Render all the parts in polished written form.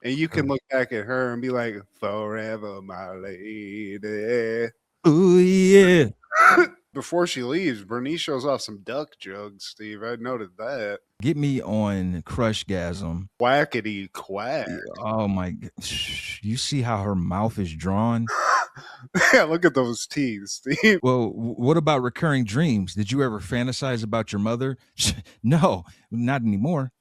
And you can look back at her and be like, forever, my lady. Oh yeah. Before she leaves, Bernice shows off some duck jugs, Steve. I noted that. Get me on Crushgasm. Whackety quack. Oh my! You see how her mouth is drawn? Yeah, look at those teeth, Steve. Well, what about recurring dreams? Did you ever fantasize about your mother? No, not anymore.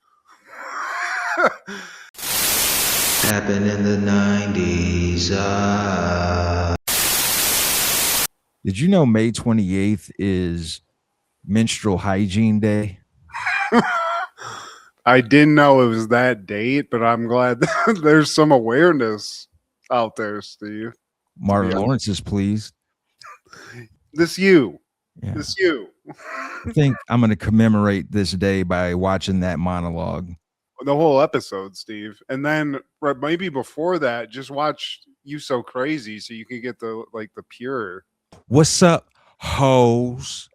Happened in the 90s. Did you know May 28th is Menstrual Hygiene Day? I didn't know it was that date, but I'm glad there's some awareness out there, Steve. Martin Lawrence is pleased. This you. Yeah. This you. I think I'm going to commemorate this day by watching that monologue. The whole episode, Steve. And then maybe before that, just watch You So Crazy so you can get the pure. What's up, hoes?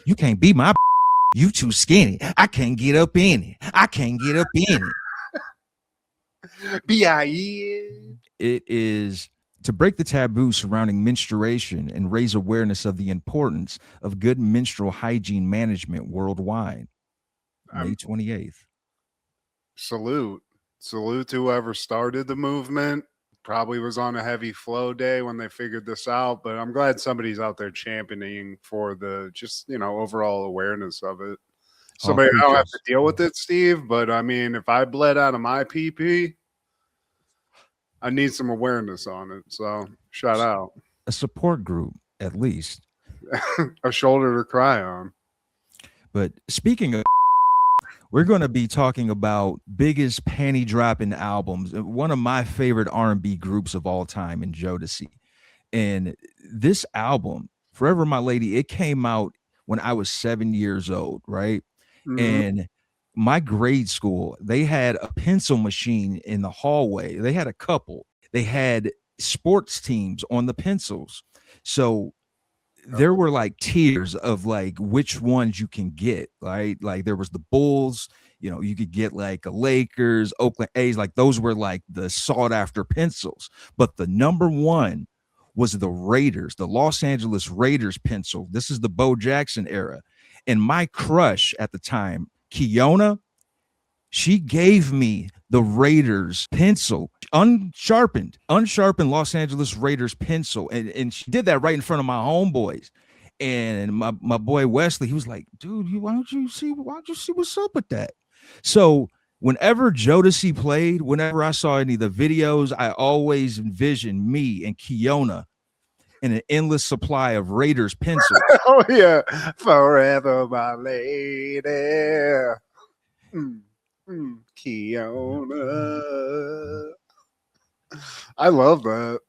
You can't be my you too skinny. I can't get up in it. I can't get up in it. B-I-E. It is to break the taboo surrounding menstruation and raise awareness of the importance of good menstrual hygiene management worldwide. May 28th. Salute to whoever started the movement. Probably was on a heavy flow day when they figured this out, but I'm glad somebody's out there championing for the just, overall awareness of it. Somebody, I don't have to deal with it, Steve, but I mean, if I bled out of my PP, I need some awareness on it. So shout out. A support group, at least. A shoulder to cry on. But speaking of, we're going to be talking about biggest panty dropping albums. One of my favorite R&B groups of all time in Jodeci. And this album, Forever My Lady, it came out when I was 7 years old, right? Mm-hmm. And my grade school, they had a pencil machine in the hallway. They had a couple. They had sports teams on the pencils. So there were like tiers of like which ones you can get, right? Like there was the Bulls, you could get like a Lakers, Oakland A's, like those were like the sought after pencils. But the number one was the Raiders, the Los Angeles Raiders pencil. This is the Bo Jackson era. And my crush at the time, Kiona, she gave me the Raiders pencil, unsharpened Los Angeles Raiders pencil. And she did that right in front of my homeboys. And my boy Wesley, he was like, dude, why don't you see what's up with that? So whenever Jodeci played, whenever I saw any of the videos, I always envisioned me and Kiona in an endless supply of Raiders pencils. Oh, yeah. Forever, my lady. Kiona. I love that.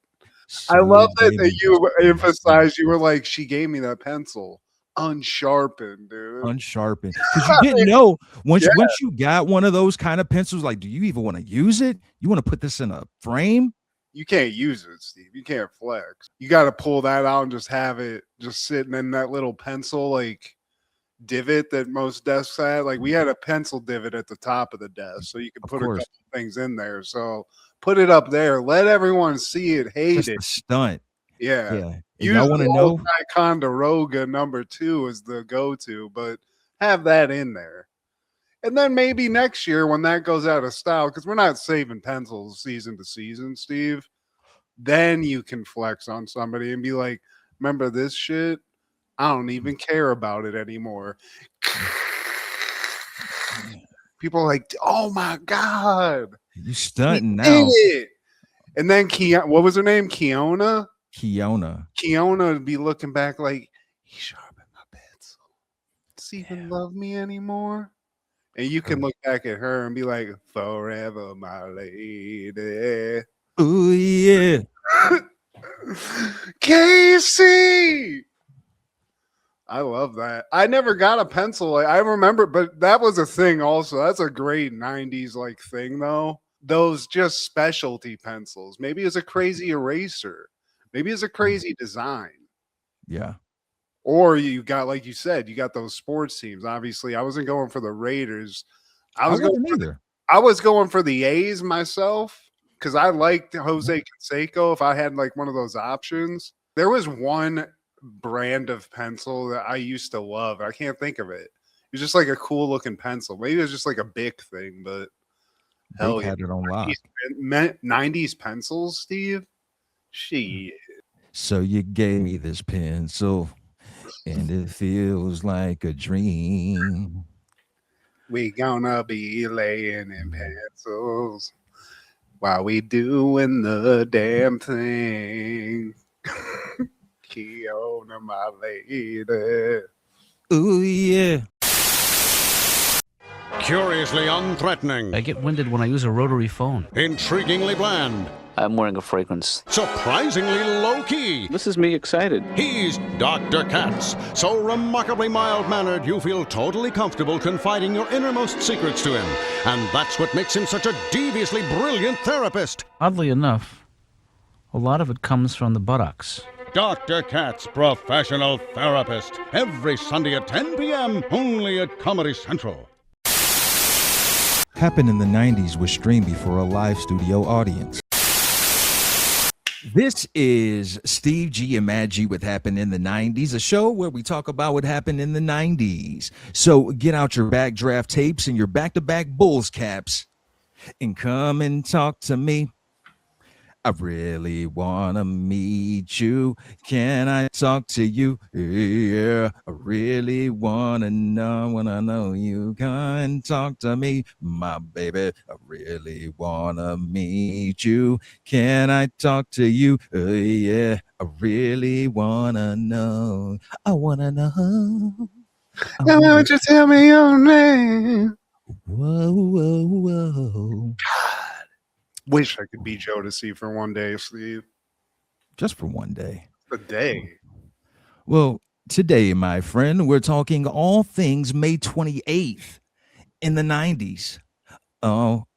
So I love that you emphasized, you were like, she gave me that pencil. Unsharpened, dude. Unsharpened. Because you didn't know once you got one of those kind of pencils, like, do you even want to use it? You want to put this in a frame? You can't use it, Steve. You can't flex. You got to pull that out and just have it just sitting in that little pencil, like, divot that most desks had. Like, we had a pencil divot at the top of the desk, so you could put a couple things in there. So put it up there. Let everyone see it. Hate just it. A stunt. Yeah. Y'all want to know? Ticonderoga #2 is the go-to, but have that in there. And then maybe next year when that goes out of style, because we're not saving pencils season to season, Steve, then you can flex on somebody and be like, remember this shit? I don't even care about it anymore. People are like, oh my God. You stunting now. It. And then what was her name? Kiona would be looking back like, he sharpened my pencil. Does he even love me anymore? And you can look back at her and be like, forever, my lady. Oh, yeah. Casey! I love that. I never got a pencil. I remember, but that was a thing also. That's a great 90s like thing, though. Those just specialty pencils. Maybe it's a crazy eraser. Maybe it's a crazy design. Yeah. Or you got, like you said, you got those sports teams. Obviously, I wasn't going for the Raiders. I was going I was going for the A's myself because I liked Jose Canseco if I had like one of those options. There was one brand of pencil that I used to love. I can't think of it. It was just like a cool looking pencil. Maybe it was just like a Bic thing, but hell Big yeah. had it on lock. 90s pencils, Steve? Shit. So you gave me this pencil, and it feels like a dream. We gonna be laying in pencils while we doing the damn thing. Kiona, my lady. Ooh, yeah. Curiously unthreatening. I get winded when I use a rotary phone. Intriguingly bland. I'm wearing a fragrance. Surprisingly low-key. This is me excited. He's Dr. Katz. So remarkably mild-mannered, you feel totally comfortable confiding your innermost secrets to him. And that's what makes him such a deviously brilliant therapist. Oddly enough, a lot of it comes from the buttocks. Dr. Katz, professional therapist. Every Sunday at 10 p.m. only at Comedy Central. Happened in the 90s was streamed before a live studio audience. This is Steve G and Mad G with Happened in the 90s, a show where we talk about what happened in the 90s. So get out your backdraft tapes and your back-to-back Bulls caps and come and talk to me. I really want to meet you. Can I talk to you? Yeah, I really want to know you. Can talk to me, my baby. I really want to meet you. Can I talk to you? Yeah, I really want to know. I want to know. Now, why don't you tell me your name? Whoa, whoa, whoa. Wish I could be Jodeci for one day, Steve. Just for one day. A day. Well, today, my friend, we're talking all things May 28th in the 90s. Oh.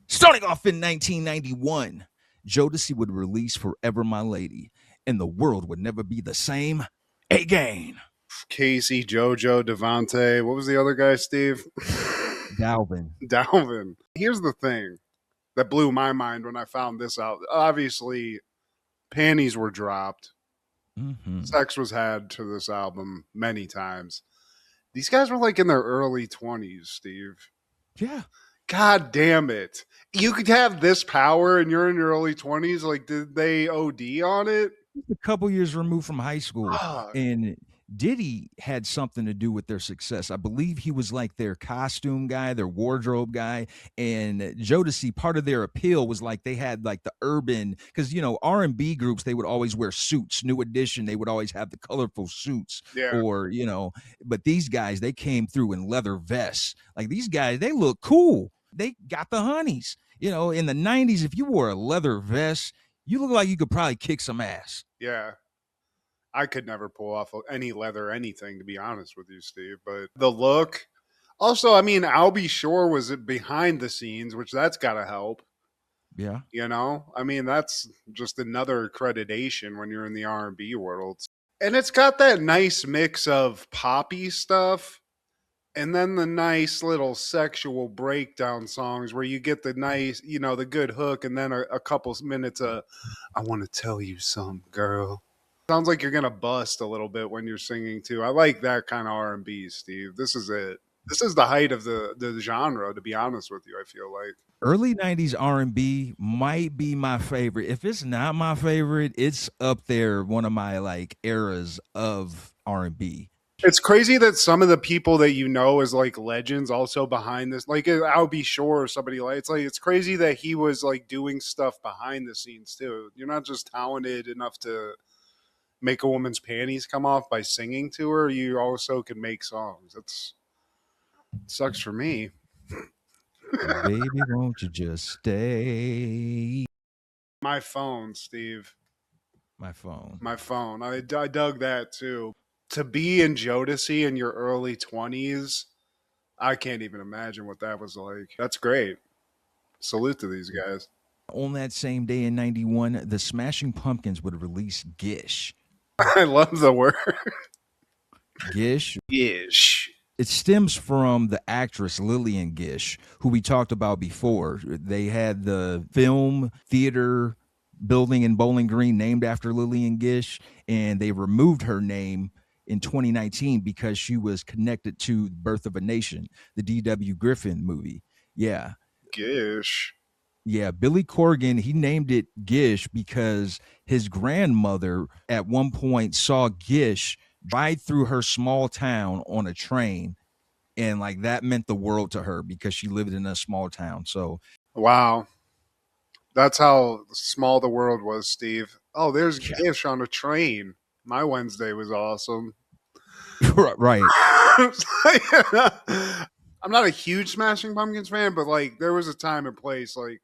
Starting off in 1991, Jodeci would release Forever My Lady, and the world would never be the same again. Casey, JoJo, Devontae. What was the other guy, Steve? Dalvin. Here's the thing that blew my mind when I found this out. Obviously, panties were dropped. Mm-hmm. Sex was had to this album many times. These guys were like in their early 20s, Steve. Yeah. God damn it. You could have this power and you're in your early 20s. Like, did they OD on it? A couple years removed from high school. Fuck. And Diddy had something to do with their success. I believe he was like their costume guy, their wardrobe guy. And Jodeci, part of their appeal was like they had like the urban, because, you know, R&B groups, they would always wear suits. New Edition, they would always have the colorful suits. Yeah. Or, you know, but these guys, they came through in leather vests. Like these guys, they look cool. They got the honeys. You know, in the 90s, if you wore a leather vest, you look like you could probably kick some ass. Yeah. I could never pull off any leather anything, to be honest with you, Steve. But the look. Also, I mean, I'll Be Sure was behind the scenes, which that's got to help. Yeah. You know? I mean, that's just another accreditation when you're in the R&B world. And it's got that nice mix of poppy stuff and then the nice little sexual breakdown songs where you get the nice, you know, the good hook and then a couple minutes of, I want to tell you something, girl. Sounds like you're gonna bust a little bit when you're singing too. I like that kind of R&B, Steve. This is it. This is the height of the genre, to be honest with you. I feel like early 90s R&B might be my favorite. If it's not my favorite, it's up there, one of my like eras of R&B. It's crazy that some of the people that you know as like legends also behind this, like I'll Be Sure or somebody like it's crazy that he was like doing stuff behind the scenes too. You're not just talented enough to make a woman's panties come off by singing to her. You also can make songs. It sucks for me. Baby, won't you just stay? My phone, Steve. My phone. I dug that too. To be in Jodeci in your early 20s, I can't even imagine what that was like. That's great. Salute to these guys. On that same day in 91, the Smashing Pumpkins would release Gish. I love the word. Gish. Gish. It stems from the actress Lillian Gish, who we talked about before. They had the film theater building in Bowling Green named after Lillian Gish, and they removed her name in 2019 because she was connected to Birth of a Nation, the D.W. Griffin movie. Yeah. Gish. Yeah, Billy Corgan, he named it Gish because his grandmother at one point saw Gish ride through her small town on a train. And like that meant the world to her because she lived in a small town. So, Wow. That's how small the world was, Steve. Oh, there's yeah. Gish on a train. My Wednesday was awesome. Right. I'm not a huge Smashing Pumpkins fan, but like there was a time and place like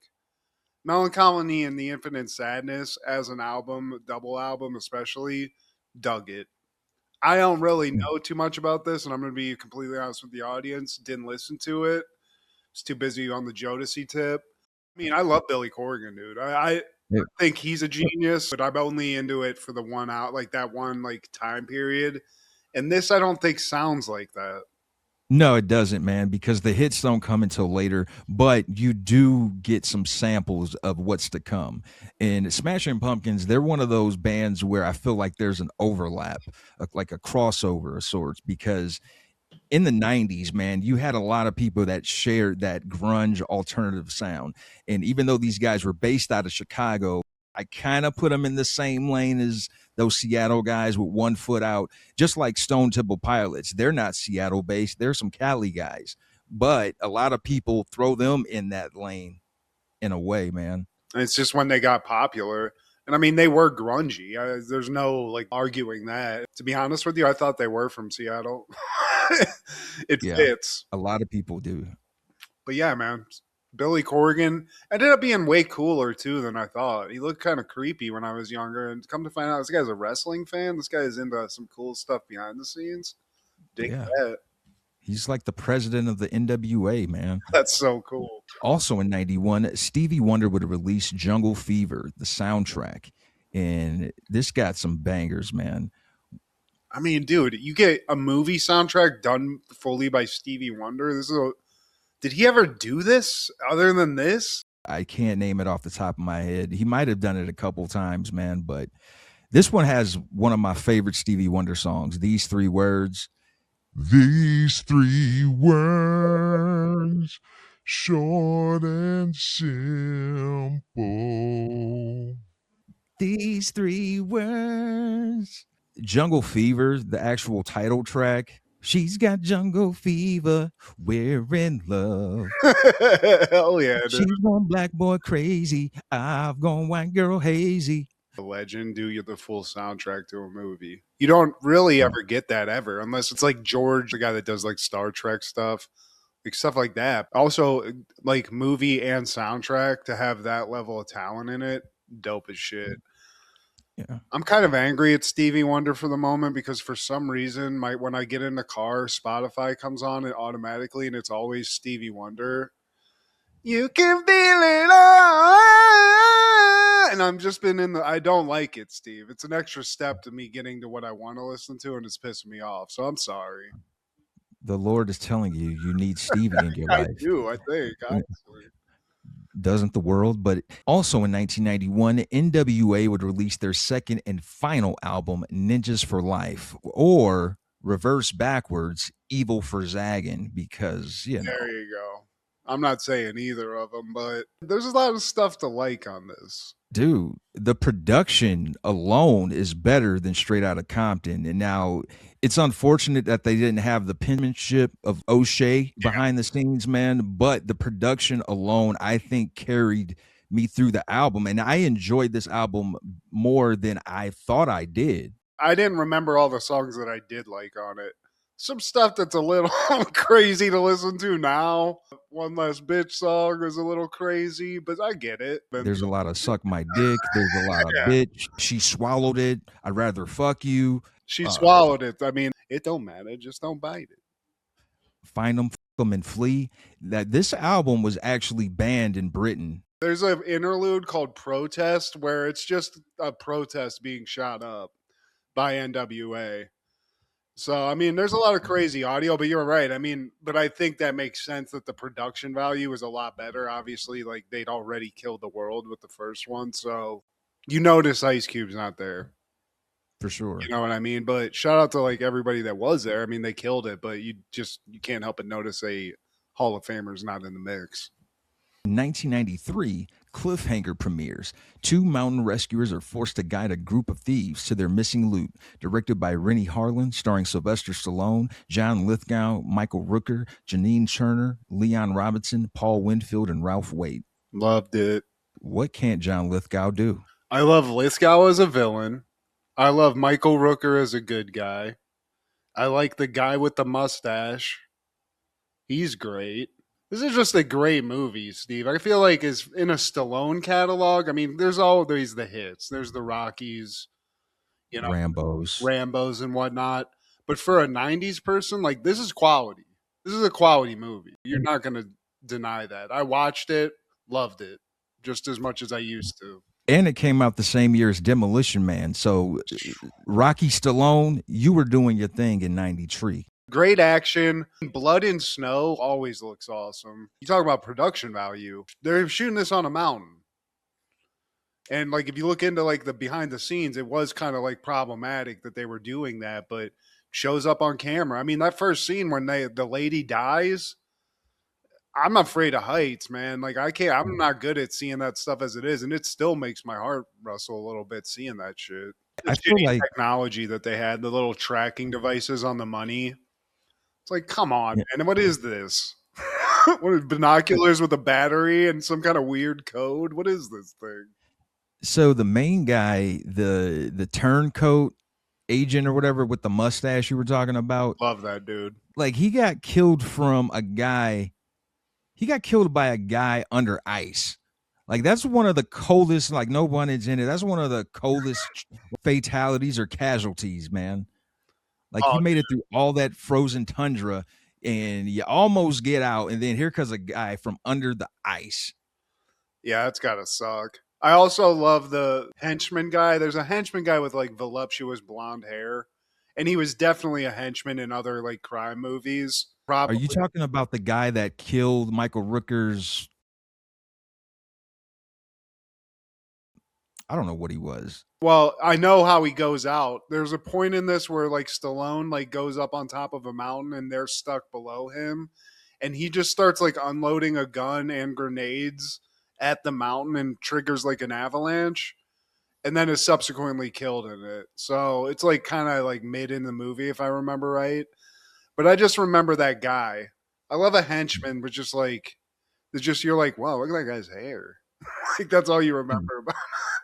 Melancholy and the Infinite Sadness as an album, double album especially, dug it. I don't really know too much about this, and I'm going to be completely honest with the audience. Didn't listen to it. Was too busy on the Jodeci tip. I mean, I love Billy Corgan, dude. I think he's a genius, but I'm only into it for the one out, like that one like time period. And this, I don't think sounds like that. No, it doesn't, man, because the hits don't come until later, but you do get some samples of what's to come. And Smashing Pumpkins, they're one of those bands where I feel like there's an overlap, like a crossover of sorts, because in the 90s, man, you had a lot of people that shared that grunge alternative sound. And even though these guys were based out of Chicago, I kind of put them in the same lane as those Seattle guys with one foot out, just like Stone Temple Pilots. They're not Seattle based. They're some Cali guys, but a lot of people throw them in that lane in a way, man. And it's just when they got popular. And I mean, they were grungy. There's no like arguing that. To be honest with you, I thought they were from Seattle. It fits. A lot of people do. But yeah, man, Billy Corgan ended up being way cooler too than I thought. He looked kind of creepy when I was younger, and come to find out, this guy's a wrestling fan. This guy is into some cool stuff behind the scenes. Dig that. He's like the president of the NWA, man. That's so cool. Also in 91, Stevie Wonder would release Jungle Fever, the soundtrack. And this got some bangers, man. I mean, dude, you get a movie soundtrack done fully by Stevie Wonder. Did he ever do this other than this? I can't name it off the top of my head. He might have done it a couple times, man, but this one has one of my favorite Stevie Wonder songs, These Three Words. These three words, short and simple. These three words. Jungle Fever, the actual title track. She's got jungle fever. We're in love. Hell yeah, dude. She's gone black boy crazy. I've gone white girl hazy. A legend do you the full soundtrack to a movie. You don't really ever get that ever, unless it's like George, the guy that does like Star Trek stuff, like stuff like that. Also, like movie and soundtrack to have that level of talent in it, dope as shit. Yeah. I'm kind of angry at Stevie Wonder for the moment because for some reason, when I get in the car, Spotify comes on it automatically, and it's always Stevie Wonder. You can feel it all. And I'm just been I don't like it, Steve. It's an extra step to me getting to what I want to listen to, and it's pissing me off. So I'm sorry. The Lord is telling you, you need Stevie in your life. I do, I think, honestly. Doesn't the world? But also in 1991, NWA would release their second and final album, Ninjas for Life, or reverse backwards, Evil for Zagging, because, you know. There you go. I'm not saying either of them, but there's a lot of stuff to like on this. Dude, the production alone is better than Straight Outta Compton. And now it's unfortunate that they didn't have the penmanship of O'Shea behind the scenes, man. But the production alone, I think, carried me through the album. And I enjoyed this album more than I thought I did. I didn't remember all the songs that I did like on it. Some stuff that's a little crazy to listen to now. One Less Bitch song is a little crazy, but I get it. There's a lot of suck my dick. There's a lot of bitch. She swallowed it. I'd rather fuck you. She swallowed it. I mean, it don't matter. Just don't bite it. Find them, fuck them, and flee. That this album was actually banned in Britain. There's an interlude called Protest where it's just a protest being shot up by NWA. So, I mean, there's a lot of crazy audio, but you're right. I mean, but I think that makes sense that the production value is a lot better. Obviously, like they'd already killed the world with the first one. So you notice Ice Cube's not there. For sure. You know what I mean? But shout out to like everybody that was there. I mean, they killed it, but you can't help but notice a Hall of Famer's not in the mix. In 1993, Cliffhanger premieres. Two mountain rescuers are forced to guide a group of thieves to their missing loot. Directed by Rennie Harlan, starring Sylvester Stallone, John Lithgow, Michael Rooker, Janine Turner, Leon Robinson, Paul Winfield, and Ralph Waite. Loved it. What can't John Lithgow do? I love Lithgow as a villain. I love Michael Rooker as a good guy. I like the guy with the mustache. He's great. This is just a great movie, Steve. I feel like is in a Stallone catalog. I mean, there's always the hits. There's the Rockies, you know, Rambos and whatnot. But for a 90s person, like this is quality. This is a quality movie. You're not going to deny that. I watched it, loved it just as much as I used to. And it came out the same year as Demolition Man. So Rocky Stallone, you were doing your thing in 93. Great action. Blood and Snow always looks awesome. You talk about production value. They're shooting this on a mountain. And like if you look into like the behind the scenes, it was kind of like problematic that they were doing that, but shows up on camera. I mean, that first scene when the lady dies, I'm afraid of heights, man. Like I'm not good at seeing that stuff as it is, and it still makes my heart rustle a little bit seeing that shit. The I feel like technology that they had, the little tracking devices on the money. It's like, come on, man. What is this? What are binoculars with a battery and some kind of weird code? What is this thing? So the main guy, the turncoat agent or whatever with the mustache you were talking about. Love that dude. Like he got killed from a guy. He got killed by a guy under ice. Like that's one of the coldest, like no one is in it. That's one of the coldest fatalities or casualties, man. Like he made it through all that frozen tundra and you almost get out. And then here comes a guy from under the ice. Yeah, it's gotta suck. I also love the henchman guy. There's a henchman guy with like voluptuous blonde hair. And he was definitely a henchman in other like crime movies. Probably. Are you talking about the guy that killed Michael Rooker's? I don't know what he was. Well, I know how he goes out. There's a point in this where like Stallone like goes up on top of a mountain and they're stuck below him. And he just starts like unloading a gun and grenades at the mountain and triggers like an avalanche. And then is subsequently killed in it. So it's like kind of like mid in the movie, if I remember right. But I just remember that guy. I love a henchman, but just like it's just you're like, wow, look at that guy's hair. Like that's all you remember about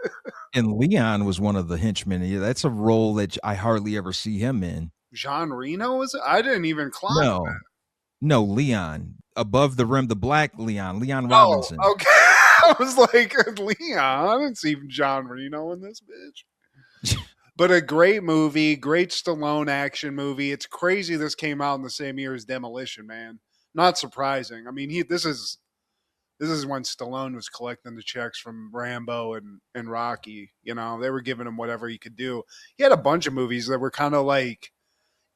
it. And Leon was one of the henchmen. Yeah, that's a role that I hardly ever see him in. Jean Reno was it? I didn't even clock that. No, Leon. Above the rim, the black Leon Robinson. Oh, okay. I was like, Leon, I didn't see John Reno in this bitch. But a great movie, great Stallone action movie. It's crazy this came out in the same year as Demolition Man. Not surprising. I mean, this is when Stallone was collecting the checks from Rambo and Rocky. You know, they were giving him whatever he could do. He had a bunch of movies that were kind of like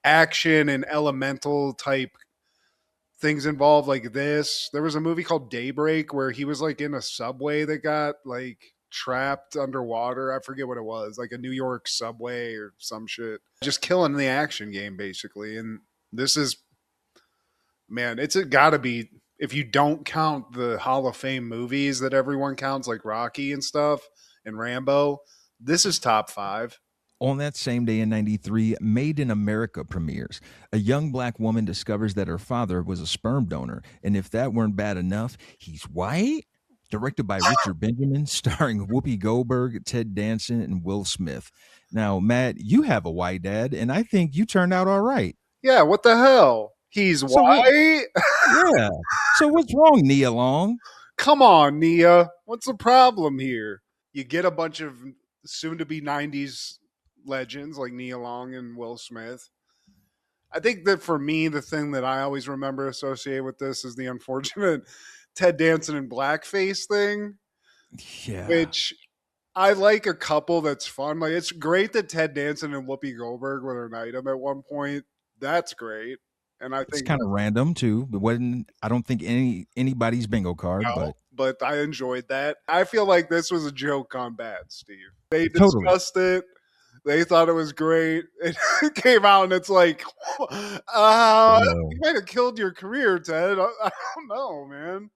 action and elemental type things involved like this. There was a movie called Daybreak where he was like in a subway that got like trapped underwater. I forget what it was, like a New York subway or some shit. Just killing the action game basically. And this is, man, it's gotta be, if you don't count the Hall of Fame movies that everyone counts like Rocky and stuff and Rambo, this is top 5. On that same day in 93, Made in America premieres. A young black woman discovers that her father was a sperm donor. And if that weren't bad enough, he's white. Directed by Richard Benjamin, starring Whoopi Goldberg, Ted Danson, and Will Smith. Now, Matt, you have a white dad, and I think you turned out all right. Yeah, what the hell? He's white? Yeah. So what's wrong, Nia Long? Come on, Nia. What's the problem here? You get a bunch of soon-to-be 90s legends like Nia Long and Will Smith. I think that for me, the thing that I always remember associated with this is the unfortunate Ted Danson and blackface thing. Yeah. Which I like a couple that's fun. Like it's great that Ted Danson and Whoopi Goldberg were an item at one point. That's great. And I It's think kind of random too. It wasn't. I don't think anybody's bingo card, no, but but I enjoyed that. I feel like this was a joke gone bad, Steve. They totally. discussed it. They thought it was great. It came out and it's like, you might have killed your career, Ted. I don't know, man.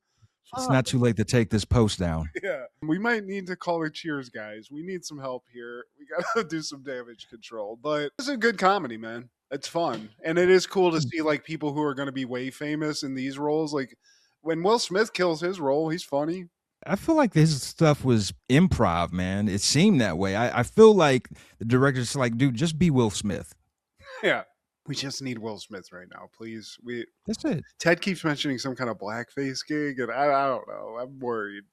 It's not too late to take this post down. Yeah. We might need to call the Cheers guys. We need some help here. We got to do some damage control. But it's a good comedy, man. It's fun. And it is cool to see like people who are going to be way famous in these roles. Like when Will Smith kills his role, he's funny. I feel like his stuff was improv, man. It seemed that way. I feel like the director's like, dude, just be Will Smith. Yeah. We just need Will Smith right now, please. That's it. Ted keeps mentioning some kind of blackface gig, and I don't know. I'm worried.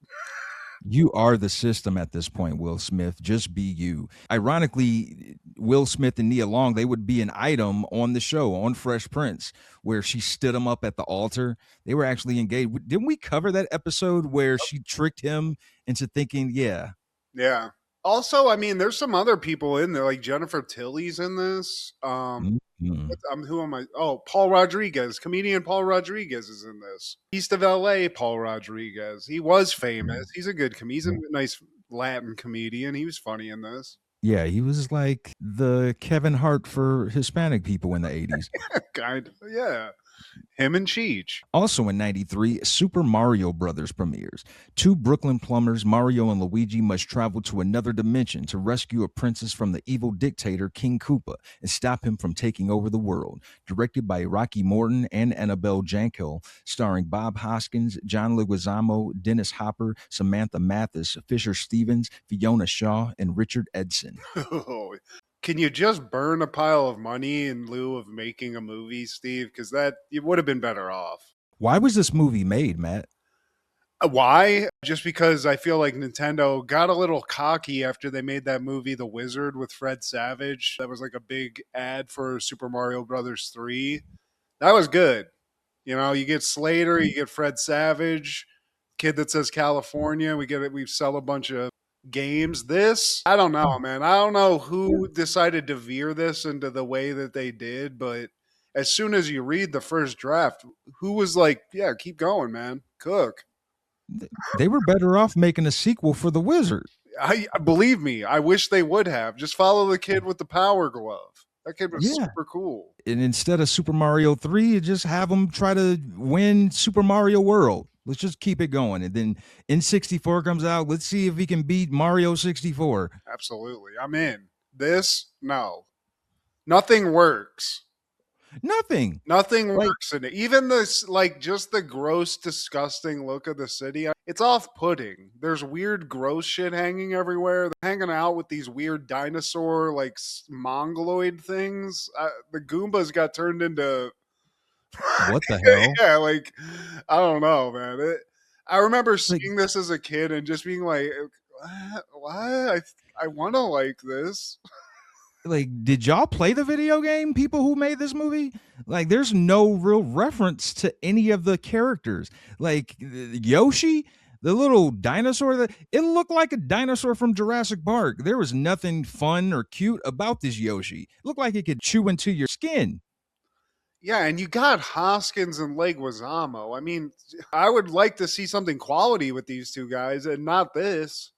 You are the system at this point, Will Smith. Just be you. Ironically, Will Smith and Nia Long, they would be an item on the show on Fresh Prince, where she stood him up at the altar. They were actually engaged. Didn't we cover that episode where she tricked him into thinking, yeah. Yeah. Also, I mean, there's some other people in there, like Jennifer Tilly's in this. Who am I? Oh, Paul Rodriguez, comedian Paul Rodriguez is in this. East of LA, Paul Rodriguez. He was famous. He's a good comedian. He's a nice Latin comedian. He was funny in this. Yeah, he was like the Kevin Hart for Hispanic people in the 80s. Kind of, yeah. Him and Cheech. Also in 93, Super Mario Brothers premieres. Two Brooklyn plumbers, Mario and Luigi, must travel to another dimension to rescue a princess from the evil dictator King Koopa and stop him from taking over the world. Directed by Rocky Morton and Annabelle Jankel, starring Bob Hoskins, John Leguizamo, Dennis Hopper, Samantha Mathis, Fisher Stevens, Fiona Shaw, and Richard Edson. Can you just burn a pile of money in lieu of making a movie, Steve? Because you would have been better off. Why was this movie made, Matt? Why? Just because I feel like Nintendo got a little cocky after they made that movie The Wizard with Fred Savage. That was like a big ad for Super Mario Brothers 3. That was good. You know, you get Slater, you get Fred Savage, kid that says California. We sell a bunch of games. This, I don't know, man. I don't know who decided to veer this into the way that they did, but as soon as you read the first draft, who was like, yeah, keep going, man. Cook. They were better off making a sequel for The Wizard. I believe me, I wish they would have. Just follow the kid with the power glove. That kid was super cool. And instead of Super Mario 3, just have them try to win Super Mario World. Let's just keep it going. And then N64 comes out. Let's see if he can beat Mario 64. Absolutely. I'm in. This, no. Nothing works. Nothing works in it. Even this, like, just the gross, disgusting look of the city, it's off-putting. There's weird, gross shit hanging everywhere. They're hanging out with these weird dinosaur, like, mongoloid things. The Goombas got turned into... What the hell? Yeah, like, I don't know, man. I remember seeing this as a kid and just being like, what? I want to like this. Like, did y'all play the video game, people who made this movie? Like, there's no real reference to any of the characters. Like, Yoshi, the little dinosaur, it looked like a dinosaur from Jurassic Park. There was nothing fun or cute about this Yoshi. It looked like it could chew into your skin. Yeah, and you got Hoskins and Leguizamo. I mean, I would like to see something quality with these two guys and not this.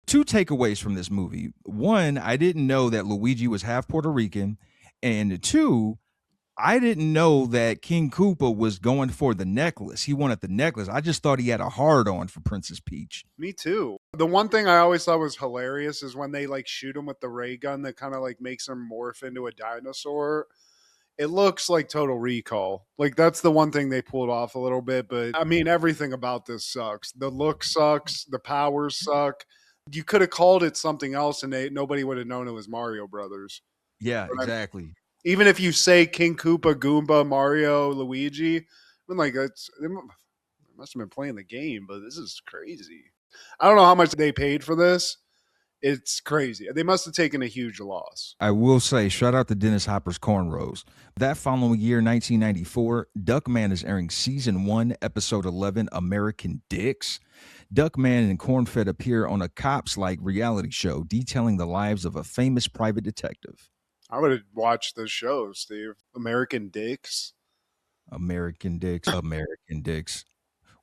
Two takeaways from this movie. One, I didn't know that Luigi was half Puerto Rican. And two, I didn't know that King Koopa was going for the necklace. He wanted the necklace. I just thought he had a hard-on for Princess Peach. Me too. The one thing I always thought was hilarious is when they like shoot him with the ray gun that kind of like makes him morph into a dinosaur. It looks like Total Recall. Like, that's the one thing they pulled off a little bit. But, I mean, everything about this sucks. The look sucks. The powers suck. You could have called it something else and nobody would have known it was Mario Brothers. Yeah, exactly. Even if you say King Koopa, Goomba, Mario, Luigi, I'm like, they must have been playing the game, but this is crazy. I don't know how much they paid for this. It's crazy. They must have taken a huge loss. I will say, shout out to Dennis Hopper's Cornrows. That following year, 1994, Duckman is airing season 1, episode 11, American Dicks. Duckman and Cornfed appear on a cops-like reality show detailing the lives of a famous private detective. I would have watched this show, Steve. American Dicks. American Dicks, American Dicks.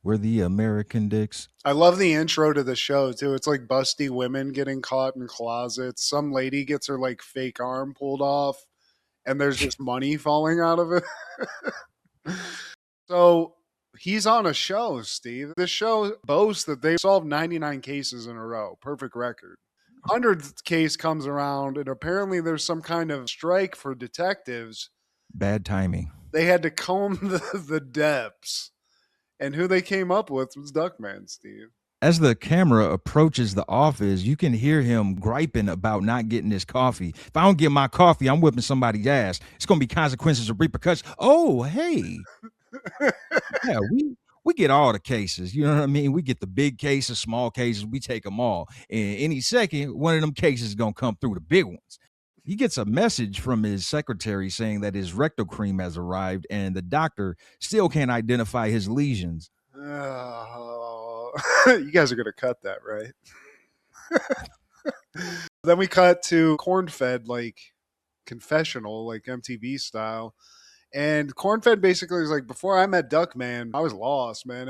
We're the American Dicks. I love the intro to the show, too. It's like busty women getting caught in closets. Some lady gets her like fake arm pulled off, and there's just money falling out of it. So he's on a show, Steve. This show boasts that they solved 99 cases in a row. Perfect record. 100th case comes around, and apparently there's some kind of strike for detectives. Bad timing. They had to comb the depths. And who they came up with was Duckman, Steve. As the camera approaches the office, you can hear him griping about not getting his coffee. If I don't get my coffee, I'm whipping somebody's ass. It's going to be consequences or repercussions. Oh, hey. Yeah, we get all the cases. You know what I mean? We get the big cases, small cases. We take them all. And any second, one of them cases is going to come through, the big ones. He gets a message from his secretary saying that his rectal cream has arrived and the doctor still can't identify his lesions. Oh, you guys are going to cut that, right? Then we cut to Cornfed, like confessional, like MTV style. And Cornfed basically is like, before I met Duckman, I was lost, man.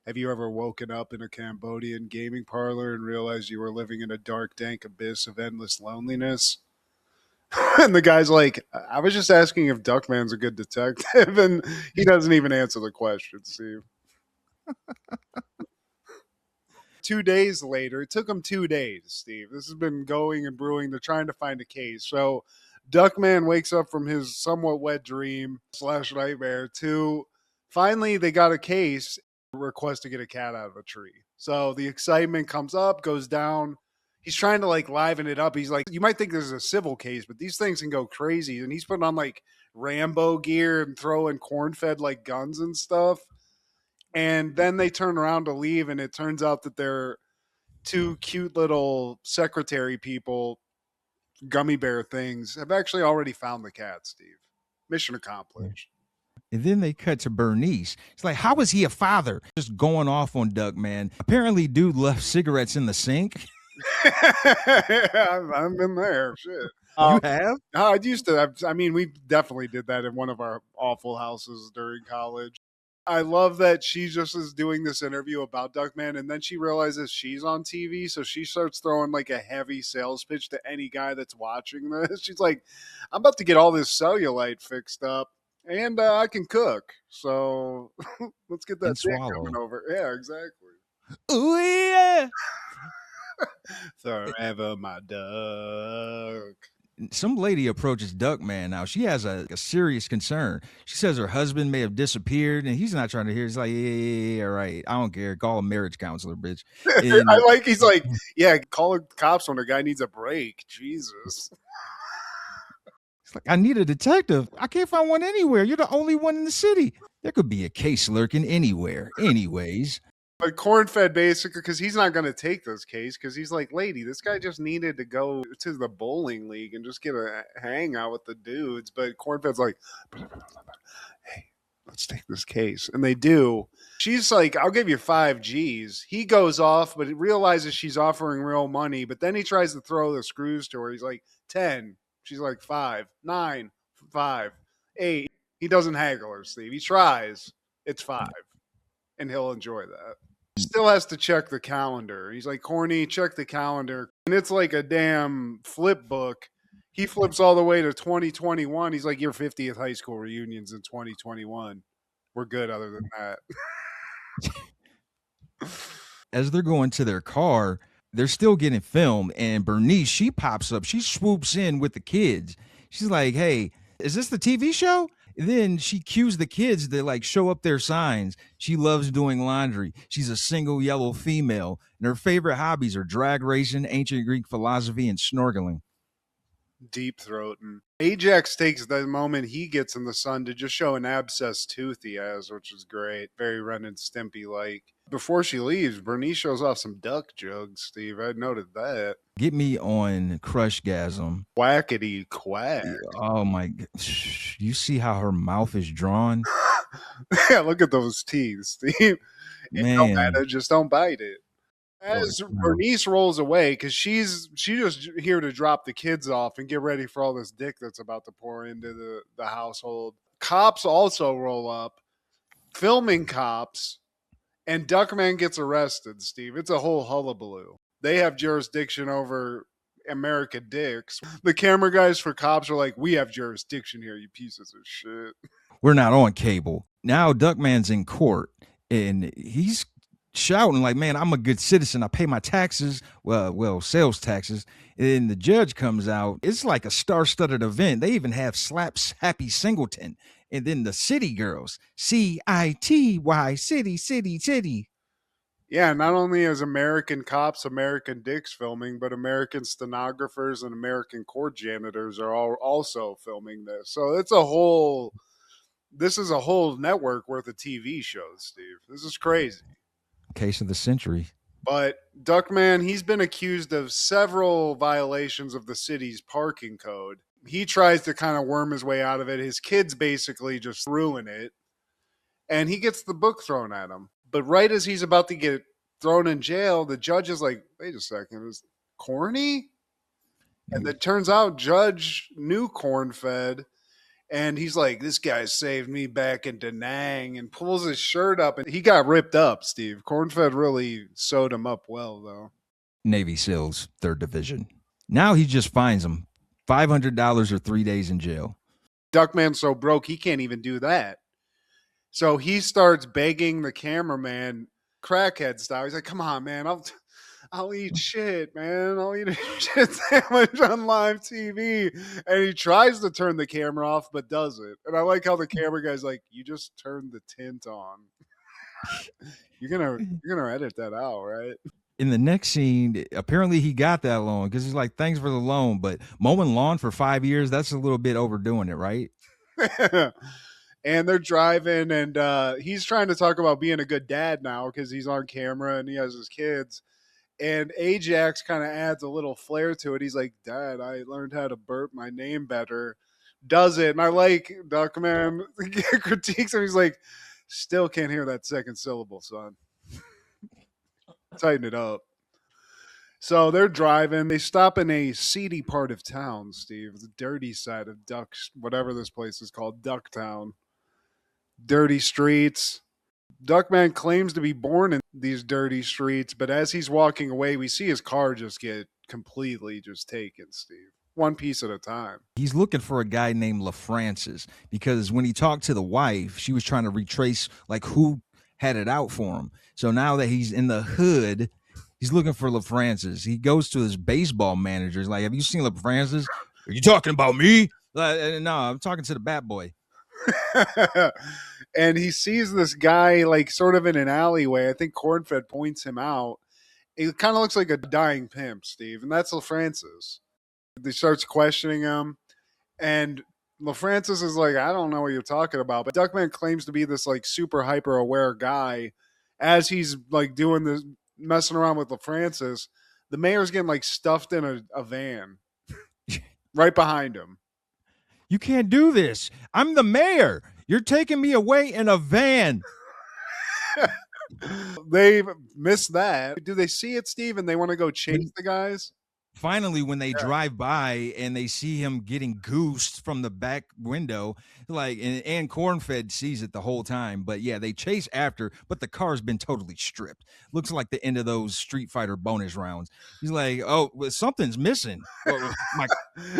Have you ever woken up in a Cambodian gaming parlor and realized you were living in a dark, dank abyss of endless loneliness? And the guy's like, I was just asking if Duckman's a good detective, and he doesn't even answer the question, Steve. 2 days later, it took him 2 days, Steve. This has been going and brewing. They're trying to find a case. So Duckman wakes up from his somewhat wet dream / nightmare to finally they got a case, request to get a cat out of a tree. So the excitement comes up, goes down. He's trying to like liven it up. He's like, you might think this is a civil case, but these things can go crazy. And he's putting on like Rambo gear and throwing corn-fed like guns and stuff. And then they turn around to leave, and it turns out that they're two cute little secretary people, gummy bear things, have actually already found the cat, Steve. Mission accomplished. And then they cut to Bernice. It's like, how is he a father? Just going off on Duckman. Apparently, dude left cigarettes in the sink. I've been there. Shit. You have? I used to. I mean, we definitely did that in one of our awful houses during college. I love that she just is doing this interview about Duckman, and then she realizes she's on TV, so she starts throwing like a heavy sales pitch to any guy that's watching this. She's like, I'm about to get all this cellulite fixed up, and I can cook, so let's get that thing coming over. Yeah, exactly. Oh, yeah. Forever, my duck. Some lady approaches Duckman now. She has a serious concern. She says her husband may have disappeared, and he's not trying to hear. He's like, yeah, right. I don't care. Call a marriage counselor, bitch. And I like, he's like, yeah, call the cops when a guy needs a break. Jesus. It's like, I need a detective. I can't find one anywhere. You're the only one in the city. There could be a case lurking anywhere. Anyways. But Cornfed basically, because he's not going to take this case, because he's like, lady, this guy just needed to go to the bowling league and just get a hangout with the dudes. But Cornfed's like, hey, let's take this case. And they do. She's like, I'll give you 5 G's. He goes off, but he realizes she's offering real money. But then he tries to throw the screws to her. He's like, 10. She's like, 5, 9, 5, 8. He doesn't haggle her, Steve. He tries. It's 5. And he'll enjoy that. Still has to check the calendar. He's like, Corny, check the calendar. And it's like a damn flip book. He flips all the way to 2021. He's like, your 50th high school reunion's in 2021. We're good other than that. As they're going to their car, they're still getting filmed. And Bernice, she pops up. She swoops in with the kids. She's like, hey, is this the TV show? Then she cues the kids to like show up their signs. She loves doing laundry. She's a single yellow female, and her favorite hobbies are drag racing, ancient Greek philosophy, and snorkeling. deep throating. Ajax takes the moment he gets in the sun to just show an abscessed tooth he has, which is great. Very Ren and Stimpy like. Before she leaves, Bernice shows off some duck jugs, Steve. I noted that. Get me on Crushgasm. Quackity quack. Oh my! You see how her mouth is drawn? Yeah, look at those teeth, Steve. Man, No matter, just don't bite it. Oh, As no. Bernice rolls away, because she's just here to drop the kids off and get ready for all this dick that's about to pour into the household. Cops also roll up, filming cops, and Duckman gets arrested, Steve. It's a whole hullabaloo. They have jurisdiction over America dicks. The camera guys for cops are like, we have jurisdiction here, you pieces of shit. We're not on cable. Now Duckman's in court and he's shouting like, man, I'm a good citizen. I pay my taxes, well, sales taxes. And the judge comes out. It's like a star-studded event. They even have Slaps Happy Singleton. And then the city girls, C-I-T-Y, city. Yeah, not only is American cops, American dicks filming, but American stenographers and American court janitors are all also filming this. So this is a whole network worth of TV shows, Steve. This is crazy. Case of the century. But Duckman, he's been accused of several violations of the city's parking code. He tries to kind of worm his way out of it. His kids basically just ruin it. And he gets the book thrown at him. But right as he's about to get thrown in jail, the judge is like, wait a second, is Corny? And it turns out Judge knew Cornfed. And he's like, this guy saved me back in Da Nang, and pulls his shirt up. And he got ripped up, Steve. Cornfed really sewed him up well, though. Navy SEALs, 3rd Division. Now he just fines him $500 or 3 days in jail. Duckman's so broke, he can't even do that. So he starts begging the cameraman, crackhead style. He's like, come on, man, I'll eat shit, man. I'll eat a shit sandwich on live TV. And he tries to turn the camera off, but doesn't. And I like how the camera guy's like, you just turned the tint on. You're gonna edit that out, right? In the next scene, apparently he got that loan because he's like, thanks for the loan. But mowing lawn for 5 years, that's a little bit overdoing it, right? And they're driving, and he's trying to talk about being a good dad now because he's on camera and he has his kids. And Ajax kind of adds a little flair to it. He's like, Dad, I learned how to burp my name better. Does it? And I like Duckman critiques him. He's like, still can't hear that second syllable, son. Tighten it up. So they're driving. They stop in a seedy part of town, Steve. The dirty side of Ducks, whatever this place is called, Ducktown. Dirty streets. Duckman claims to be born in these dirty streets, but as he's walking away, we see his car just get completely just taken, Steve. One piece at a time. He's looking for a guy named LaFrancis because when he talked to the wife, she was trying to retrace like who had it out for him. So now that he's in the hood, he's looking for LaFrancis. He goes to his baseball manager. He's like, have you seen LaFrancis? Are you talking about me? No, I'm talking to the bat boy. And he sees this guy like sort of in an alleyway. I think Cornfed points him out. It kind of looks like a dying pimp, Steve, and that's LaFrancis. He starts questioning him, and LaFrancis is like, I don't know what you're talking about. But Duckman claims to be this like super hyper aware guy. As he's like doing this, messing around with LaFrancis, the mayor's getting like stuffed in a van right behind him. You can't do this. I'm the mayor. You're taking me away in a van. They missed that. Do they see it, Steve, and they want to go chase the guys? Finally, when they drive by and they see him getting goosed from the back window, like, and Cornfed sees it the whole time. But yeah, they chase after, but the car's been totally stripped. Looks like the end of those Street Fighter bonus rounds. He's like, oh, well, something's missing.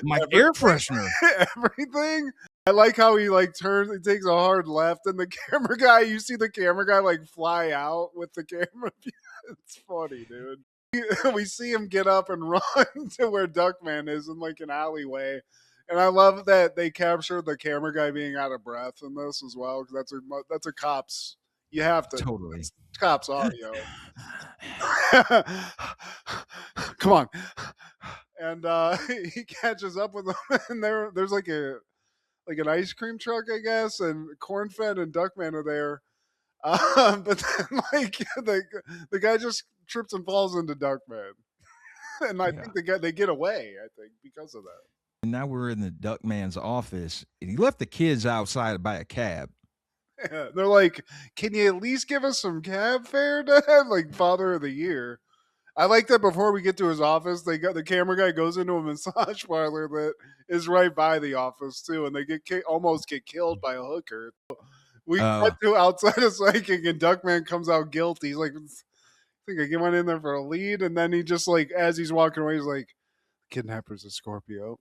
My air freshener. Everything. I like how he like turns, he takes a hard left, and the camera guy, you see the camera guy like fly out with the camera. It's funny, dude. We see him get up and run to where Duckman is in like an alleyway. And I love that they captured the camera guy being out of breath in this as well, because that's a cop's. You have to. Totally. It's cop's audio. Come on. and he catches up with them, and there's like an ice cream truck, I guess, and Cornfed and Duckman are there. But then like the guy just trips and falls into Duckman, and I Yeah. think they get away. I think because of that. And now we're in the Duckman's office, and he left the kids outside by a cab. Yeah, they're like, "Can you at least give us some cab fare, Dad?" Like Father of the Year. I like that before we get to his office, they got the camera guy goes into a massage parlor that is right by the office too, and they almost get killed by a hooker. We cut to outside of psychic, and Duckman comes out guilty. He's like, I think I went in there for a lead, and then he just like as he's walking away, he's like, "Kidnapper's a Scorpio,"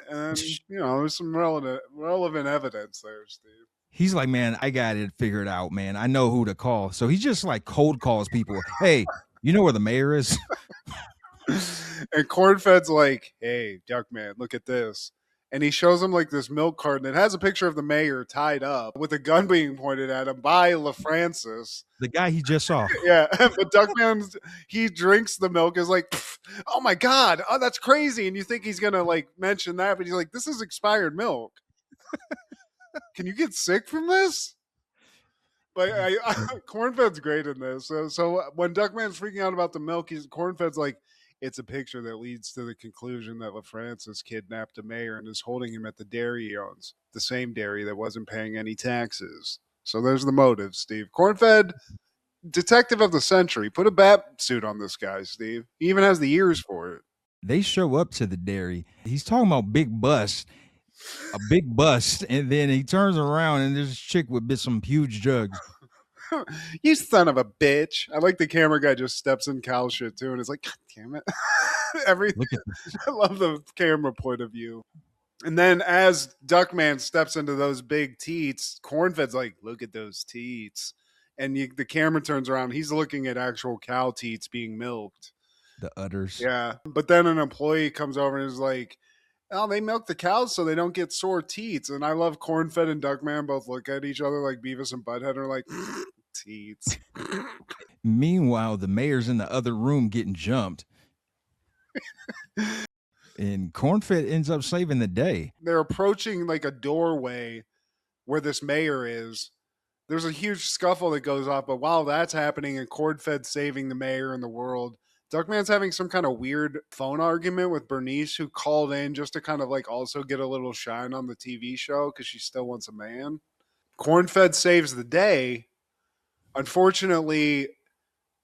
and there's some relevant evidence there, Steve. He's like, man, I got it figured out, man. I know who to call. So he just like cold calls people. Hey, you know where the mayor is? And Cornfed's like, "Hey, Duckman, look at this." And he shows him like this milk carton. It has a picture of the mayor tied up with a gun being pointed at him by LaFrancis. The guy he just saw. Yeah, but Duckman, he drinks the milk, is like, "Oh my God, oh, that's crazy." And you think he's going to like mention that, but he's like, "This is expired milk. Can you get sick from this?" But Cornfed's great in this. So when Duckman's freaking out about the milk, Cornfed's like, "It's a picture that leads to the conclusion that LaFrancis kidnapped a mayor and is holding him at the dairy he owns, the same dairy that wasn't paying any taxes." So there's the motive, Steve. Cornfed, detective of the century. Put a bat suit on this guy, Steve. He even has the ears for it. They show up to the dairy. He's talking about a big bust, and then he turns around and there's a chick with some huge jugs. You son of a bitch. I like the camera guy just steps in cow shit too, and it's like, God damn it. Everything. I love the camera point of view. And then as Duckman steps into those big teats, Cornfed's like, "Look at those teats." And the camera turns around. He's looking at actual cow teats being milked. The udders. Yeah. But then an employee comes over and is like, "Oh, they milk the cows so they don't get sore teats." And I love Cornfed and Duckman both look at each other like Beavis and Butthead are like, "Teats." Meanwhile, the mayor's in the other room getting jumped. And Cornfed ends up saving the day. They're approaching like a doorway where this mayor is. There's a huge scuffle that goes off, but while that's happening and Cornfed's saving the mayor and the world, Duckman's having some kind of weird phone argument with Bernice, who called in just to kind of like also get a little shine on the TV show because she still wants a man. Cornfed saves the day. Unfortunately,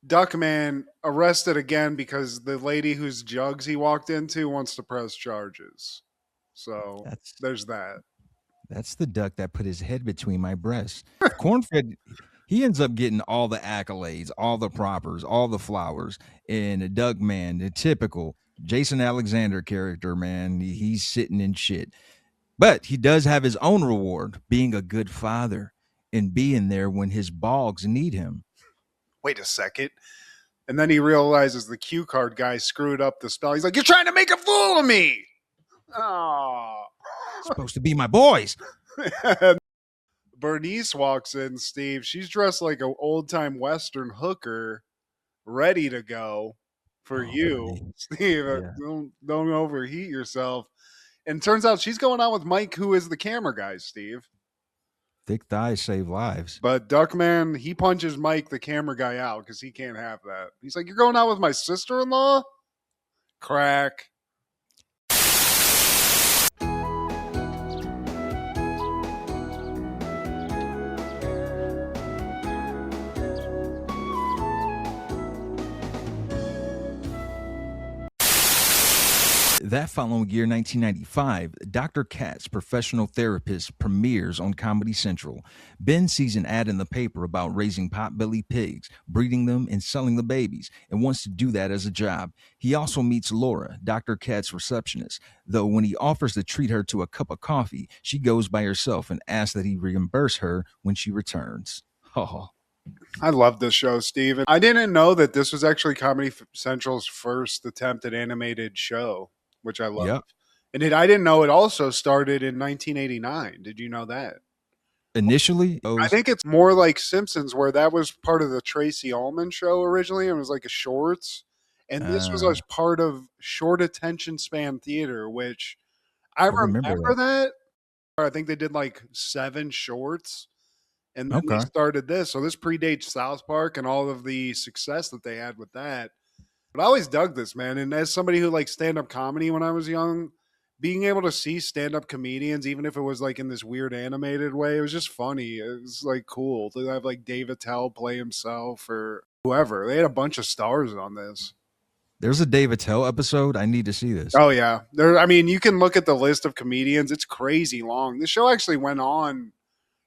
Duckman arrested again because the lady whose jugs he walked into wants to press charges. So there's that. That's the duck that put his head between my breasts. Cornfed, he ends up getting all the accolades, all the propers, all the flowers. And Duckman, the typical Jason Alexander character, man, he's sitting in shit. But he does have his own reward, being a good father and being there when his bogs need him. Wait a second. And then he realizes the cue card guy screwed up the spell. He's like, "You're trying to make a fool of me." Oh. Supposed to be my boys. Bernice walks in, Steve. She's dressed like an old-time Western hooker, ready to go for you, Bernice. Steve. Yeah. Don't overheat yourself. And turns out she's going out with Mike, who is the camera guy, Steve. Thick thighs save lives. But Duckman, he punches Mike, the camera guy, out because he can't have that. He's like, "You're going out with my sister-in-law?" Crack. That following year, 1995, Dr. Katz, professional therapist, premieres on Comedy Central. Ben sees an ad in the paper about raising pot-bellied pigs, breeding them, and selling the babies, and wants to do that as a job. He also meets Laura, Dr. Katz's receptionist, though when he offers to treat her to a cup of coffee, she goes by herself and asks that he reimburse her when she returns. Oh. I love this show, Steve. I didn't know that this was actually Comedy Central's first attempt at animated show, which I love. Yep. And I didn't know it also started in 1989. Did you know that? Initially? I think it's more like Simpsons, where that was part of the Tracy Ullman show originally. It was like a shorts. And this was as part of short attention span theater, which I remember remember that. I think they did like 7 shorts, and then they Okay. started this. So this predates South Park and all of the success that they had with that. But I always dug this, man. And as somebody who liked stand-up comedy when I was young, being able to see stand-up comedians, even if it was like in this weird animated way, it was just funny. It was like cool to have like Dave Attell play himself or whoever. They had a bunch of stars on this. There's a Dave Attell episode. I need to see this. Oh yeah. I mean, you can look at the list of comedians. It's crazy long. The show actually went on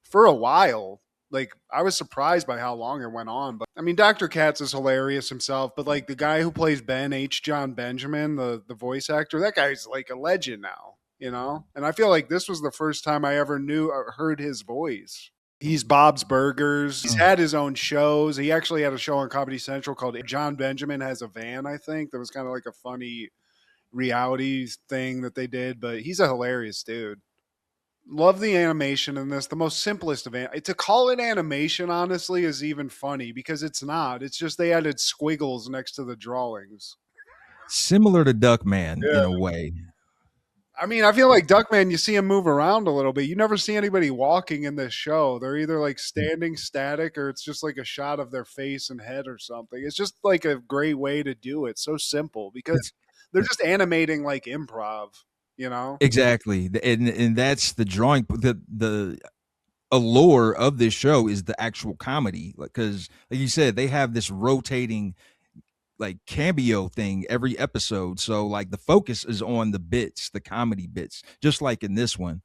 for a while. Like, I was surprised by how long it went on. But I mean, Dr. Katz is hilarious himself, but like the guy who plays Ben, H. John Benjamin, the voice actor, that guy's like a legend now, you know? And I feel like this was the first time I ever knew or heard his voice. He's Bob's Burgers. He's had his own shows. He actually had a show on Comedy Central called John Benjamin Has a Van, I think. That was kind of like a funny reality thing that they did, but he's a hilarious dude. Love the animation in this. The most simplest of to call it animation, honestly, is even funny because it's not. It's just they added squiggles next to the drawings. Similar to Duckman in a way. I mean, I feel like Duckman, you see him move around a little bit. You never see anybody walking in this show. They're either like standing static or it's just like a shot of their face and head or something. It's just like a great way to do it. So simple because they're just like improv, you know? Exactly. And that's the drawing. The allure of this show is the actual comedy. Because like you said, they have this rotating like cameo thing every episode. So like the focus is on the bits, the comedy bits, just like in this one.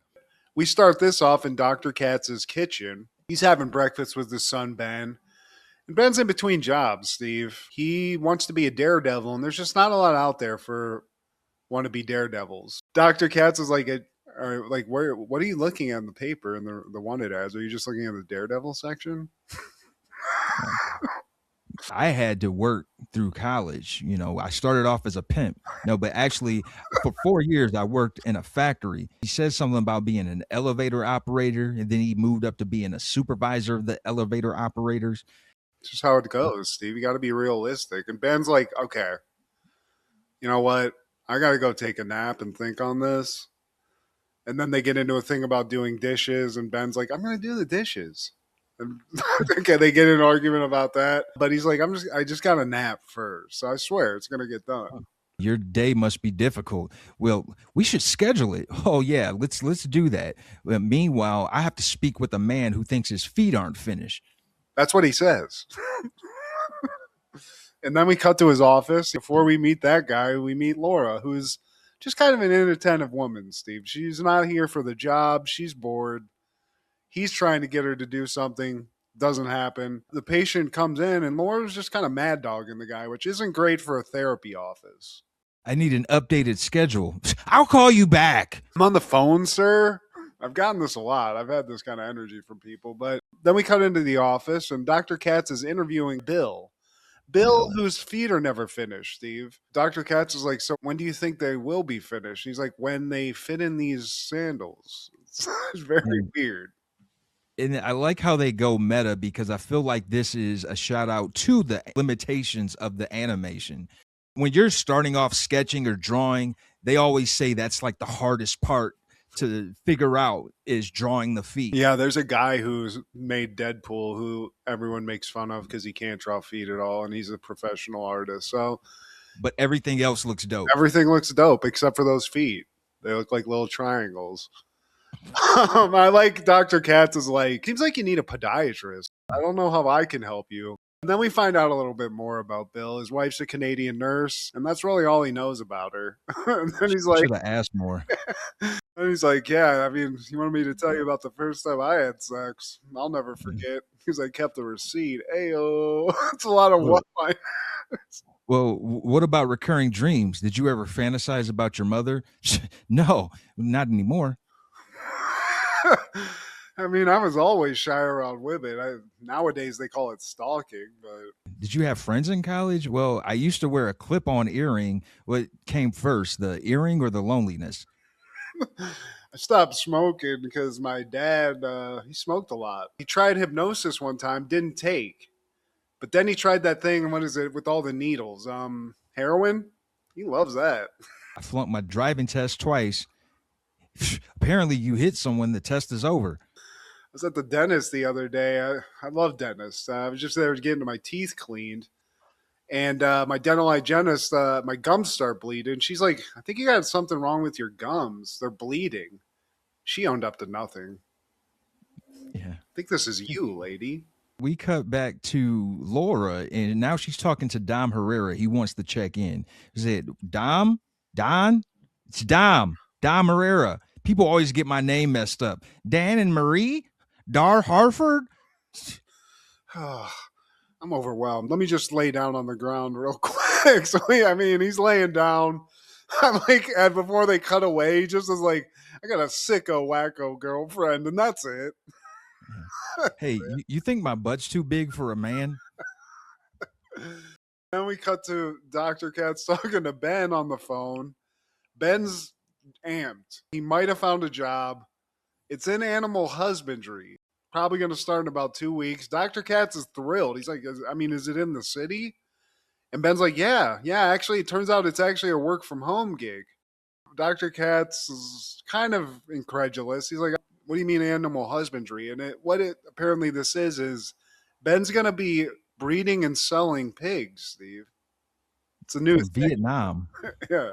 We start this off in Dr. Katz's kitchen. He's having breakfast with his son, Ben. And Ben's in between jobs, Steve. He wants to be a daredevil, and there's just not a lot out there for wannabe daredevils. Dr. Katz is like, what are you looking at in the paper in the wanted ads? Are you just looking at the daredevil section? I had to work through college. You know, I started off as a pimp. No, but actually for 4 years, I worked in a factory. He said something about being an elevator operator, and then he moved up to being a supervisor of the elevator operators. It's just how it goes, Steve. You got to be realistic. And Ben's like, okay, you know what? I got to go take a nap and think on this. And then they get into a thing about doing dishes, and Ben's like, I'm going to do the dishes. And okay, they get in an argument about that, but he's like, I just got a nap first, so I swear it's gonna get done. Your day must be difficult. Well, we should schedule it. Oh yeah, let's do that. Well, meanwhile, I have to speak with a man who thinks his feet aren't finished. That's what he says. And then we cut to his office. Before we meet that guy, we meet Laura, who's just kind of an inattentive woman, Steve. She's not here for the job. She's bored. He's trying to get her to do something. Doesn't happen. The patient comes in, and Laura's just kind of mad dogging the guy, which isn't great for a therapy office. I need an updated schedule. I'll call you back. I'm on the phone, sir. I've gotten this a lot. I've had this kind of energy from people. But then we cut into the office, and Dr. Katz is interviewing Bill. Bill, whose feet are never finished, Steve. Dr. Katz is like, so when do you think they will be finished? He's like, when they fit in these sandals. It's very weird. And I like how they go meta because I feel like this is a shout out to the limitations of the animation. When you're starting off sketching or drawing, they always say that's like the hardest part to figure out is drawing the feet. Yeah, there's a guy who's made Deadpool who everyone makes fun of because he can't draw feet at all, and he's a professional artist. So, but everything else looks dope. Everything looks dope except for those feet. They look like little triangles. I like Dr. Katz is like, seems like you need a podiatrist. I don't know how I can help you. And then we find out a little bit more about Bill. His wife's a Canadian nurse, and that's really all he knows about her. And then he's like, should have asked more. And he's like, yeah, I mean, you wanted me to tell you about the first time I had sex. I'll never forget because I kept the receipt. Ayo, it's a lot of one-liners. Well, what about recurring dreams? Did you ever fantasize about your mother? No, not anymore. I mean, I was always shy around women. Nowadays, they call it stalking. But did you have friends in college? Well, I used to wear a clip-on earring. What came first, the earring or the loneliness? I stopped smoking because my dad, he smoked a lot. He tried hypnosis one time, didn't take. But then he tried that thing, what is it, with all the needles? Heroin? He loves that. I flunked my driving test twice. Apparently, you hit someone, the test is over. I was at the dentist the other day. I love dentists. I was just there getting my teeth cleaned. And my dental hygienist, my gums start bleeding. She's like, I think you got something wrong with your gums. They're bleeding. She owned up to nothing. Yeah. I think this is you, lady. We cut back to Laura, and now she's talking to Dom Herrera. He wants to check in. He said, Don? It's Dom Herrera. People always get my name messed up. Dan and Marie? Dar Harford? I'm overwhelmed. Let me just lay down on the ground real quick. So, he's laying down. I'm like, and before they cut away, he just is like, I got a sicko wacko girlfriend, and that's it. Hey, you think my butt's too big for a man? Then we cut to Dr. Katz talking to Ben on the phone. Ben's amped. He might have found a job. It's in animal husbandry. Probably going to start in about 2 weeks. Dr. Katz is thrilled. He's like, is it in the city? And Ben's like, yeah, actually, it turns out it's actually a work from home gig. Dr. Katz is kind of incredulous. He's like, what do you mean animal husbandry? And apparently this is Ben's going to be breeding and selling pigs, Steve. It's a new From Vietnam. Yeah.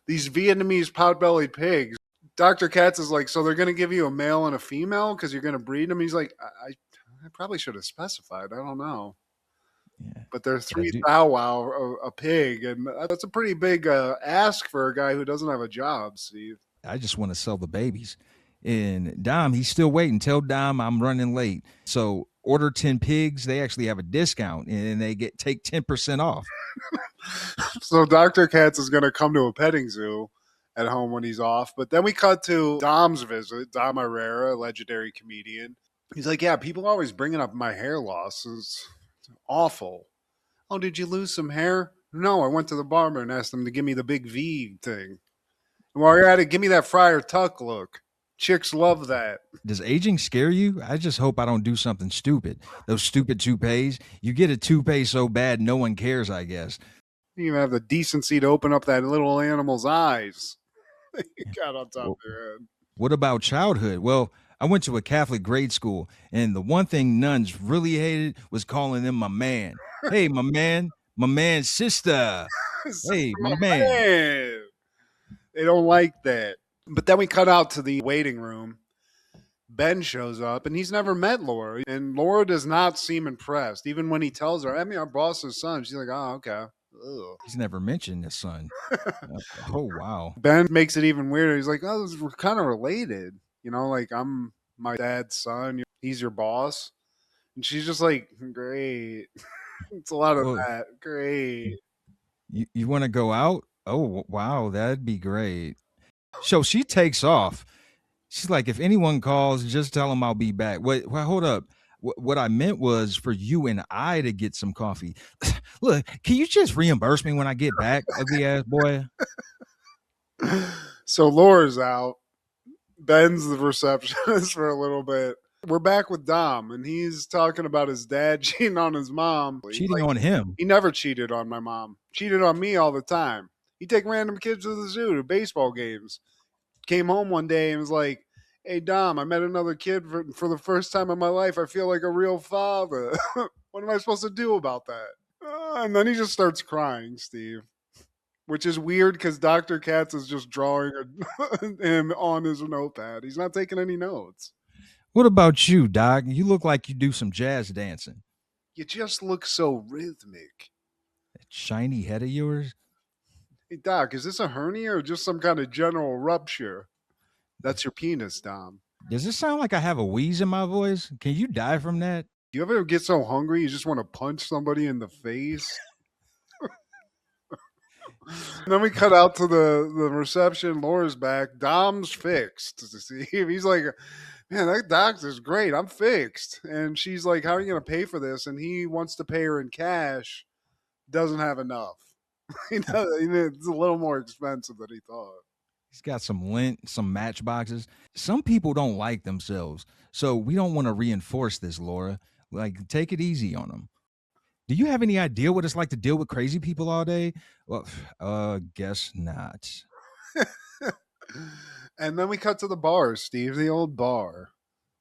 These Vietnamese pot-bellied pigs. Dr. Katz is like, so they're going to give you a male and a female because you're going to breed them? He's like, I probably should have specified. I don't know. Yeah. But they're 3 thou wow a pig, and that's a pretty big ask for a guy who doesn't have a job, Steve. I just want to sell the babies. And Dom, he's still waiting. Tell Dom I'm running late. So order 10 pigs. They actually have a discount, and they take 10% off. So Dr. Katz is going to come to a petting zoo at home when he's off. But then we cut to Dom's visit. Dom Herrera, legendary comedian. He's like, yeah, people are always bringing up my hair loss. It's awful. Oh, did you lose some hair? No, I went to the barber and asked him to give me the big V thing. And while you're at it, give me that Friar Tuck look. Chicks love that. Does aging scare you? I just hope I don't do something stupid. Those stupid toupees. You get a toupee so bad no one cares, I guess. You even have the decency to open up that little animal's eyes. You got on top of your head. What about childhood? Well, I went to a Catholic grade school, and the one thing nuns really hated was calling them my man. Hey, my man, sister. Hey, my man. They don't like that. But then we cut out to the waiting room. Ben shows up, and he's never met Laura. And Laura does not seem impressed, even when he tells her, our boss's son. She's like, oh, okay. Ugh. He's never mentioned his son. Oh, wow. Ben makes it even weirder. He's like, oh, we're kind of related. Like I'm my dad's son. He's your boss. And she's just like, great. It's a lot of that. Great. You want to go out? Oh, wow. That'd be great. So she takes off. She's like, if anyone calls, just tell them I'll be back. Wait, hold up. What I meant was for you and I to get some coffee. Look, can you just reimburse me when I get back, ugly ass boy? So Laura's out. Ben's the receptionist for a little bit. We're back with Dom, and he's talking about his dad cheating on his mom. Cheating on him? He never cheated on my mom. Cheated on me all the time. He'd take random kids to the zoo to baseball games. Came home one day and was like, hey, Dom, I met another kid for the first time in my life. I feel like a real father. What am I supposed to do about that? And then he just starts crying, Steve. Which is weird because Dr. Katz is just drawing him on his notepad. He's not taking any notes. What about you, Doc? You look like you do some jazz dancing. You just look so rhythmic. That shiny head of yours? Hey, Doc, is this a hernia or just some kind of general rupture? That's your penis, Dom. Does it sound like I have a wheeze in my voice? Can you die from that? Do you ever get so hungry you just want to punch somebody in the face? And then we cut out to the reception. Laura's back. Dom's fixed. He's like, man, that doctor's great. I'm fixed. And she's like, how are you going to pay for this? And he wants to pay her in cash. Doesn't have enough. It's a little more expensive than he thought. He's got some lint, some matchboxes. Some people don't like themselves. So we don't want to reinforce this, Laura. Like, take it easy on them. Do you have any idea what it's like to deal with crazy people all day? Well, guess not. And then we cut to the bar, Steve, the old bar,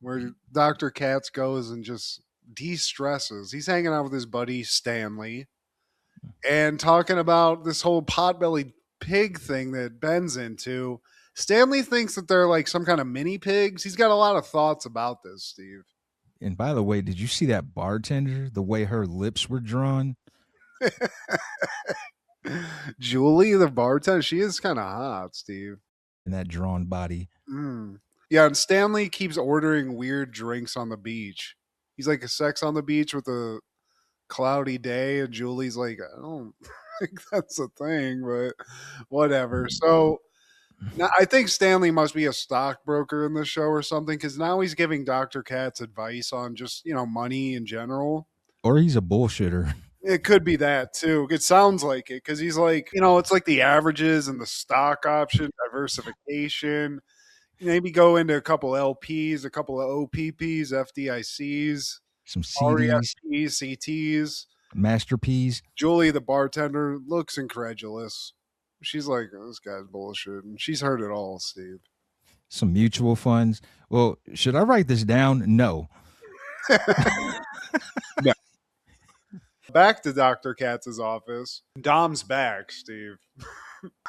where Dr. Katz goes and just de-stresses. He's hanging out with his buddy Stanley and talking about this whole pot-bellied pig thing that Ben's into. Stanley thinks that they're like some kind of mini pigs. He's got a lot of thoughts about this, Steve. And by the way, did you see that bartender? The way her lips were drawn. Julie, the bartender, she is kind of hot, Steve. And that drawn body. Yeah, and Stanley keeps ordering weird drinks on the beach. He's like a sex on the beach with a cloudy day, and Julie's like, I don't think that's a thing, but whatever. So now I think Stanley must be a stockbroker in the show or something, because now he's giving Dr. Katz advice on just, money in general. Or he's a bullshitter. It could be that too. It sounds like it, because he's like, it's like the averages and the stock option, diversification. Maybe go into a couple LPs, a couple of OPPs, FDICs, some CDs, RESPs, CTs. Masterpiece. Julie, the bartender, looks incredulous. She's like, this guy's bullshit. And she's heard it all, Steve. Some mutual funds. Well, should I write this down? No. No. Back to Dr. Katz's office. Dom's back, Steve.